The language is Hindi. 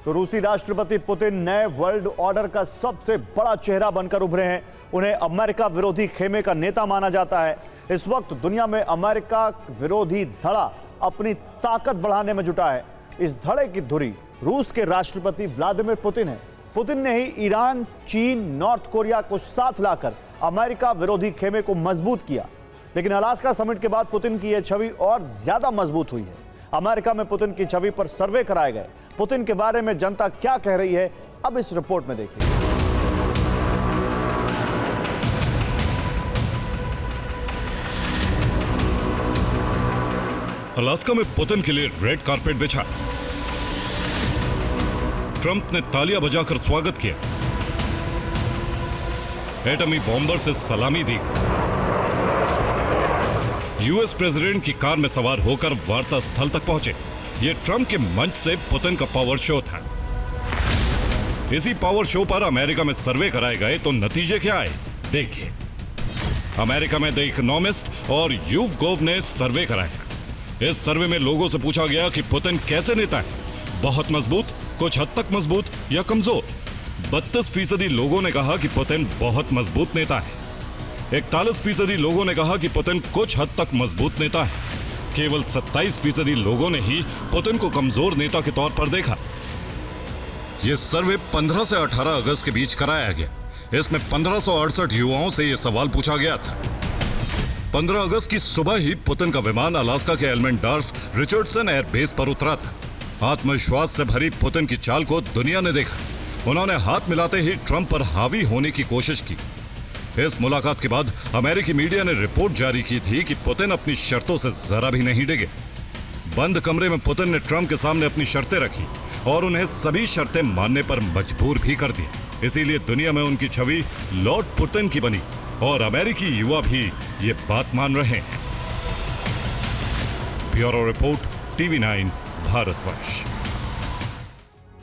तो रूसी राष्ट्रपति पुतिन नए वर्ल्ड ऑर्डर का सबसे बड़ा चेहरा बनकर उभरे हैं। उन्हें अमेरिका विरोधी खेमे का नेता माना जाता है। इस वक्त दुनिया में अमेरिका विरोधी धड़ा अपनी ताकत बढ़ाने में जुटा है। इस धड़े की धुरी रूस के राष्ट्रपति व्लादिमीर पुतिन है। पुतिन ने ही ईरान, चीन, नॉर्थ कोरिया को साथ लाकर अमेरिका विरोधी खेमे को मजबूत किया। लेकिन अलास्का समिट के बाद पुतिन की यह छवि और ज्यादा मजबूत हुई है। अमेरिका में पुतिन की छवि पर सर्वे कराए गए। पुतिन के बारे में जनता क्या कह रही है, अब इस रिपोर्ट में देखिए। अलास्का में पुतिन के लिए रेड कारपेट बिछा। ट्रंप ने तालियां बजाकर स्वागत किया। एटमी बॉम्बर से सलामी दी। यूएस प्रेसिडेंट की कार में सवार होकर वार्ता स्थल तक पहुंचे। यह ट्रंप के मंच से पुतिन का पावर शो था। इसी पावर शो पर अमेरिका में सर्वे कराए गए तो नतीजे क्या आए, देखिए। अमेरिका में द इकोनॉमिस्ट और YouGov ने सर्वे कराया। इस सर्वे में लोगों से पूछा गया कि पुतिन कैसे नेता है, बहुत मजबूत, कुछ हद तक मजबूत या कमजोर। 32% लोगों ने कहा कि पुतिन बहुत मजबूत नेता है। 41% लोगों ने कहा कि पुतिन कुछ हद तक मजबूत नेता है। केवल 27% लोगों ने ही पुतिन को कमजोर नेता के तौर पर देखा। यह सर्वे 15 से 18 अगस्त के बीच कराया गया। इसमें 1568 युवाओं से यह सवाल पूछा गया था। 15 अगस्त की सुबह ही पुतिन का विमान अलास्का के एल्मेंडार्फ रिचर्डसन एयरबेस पर उतरा था। आत्मविश्वास से भरी पुतिन की चाल को दुनिया ने देखा। उन्होंने हाथ मिलाते ही ट्रंप पर हावी होने की कोशिश की। इस मुलाकात के बाद अमेरिकी मीडिया ने रिपोर्ट जारी की थी कि पुतिन अपनी शर्तों से जरा भी नहीं डिगे। बंद कमरे में पुतिन ने ट्रंप के सामने अपनी शर्तें रखी और उन्हें सभी शर्तें मानने पर मजबूर भी कर दिया। इसीलिए दुनिया में उनकी छवि लॉर्ड पुतिन की बनी और अमेरिकी युवा भी ये बात मान रहे हैं। Bureau report, TV9 Bharatvarsh.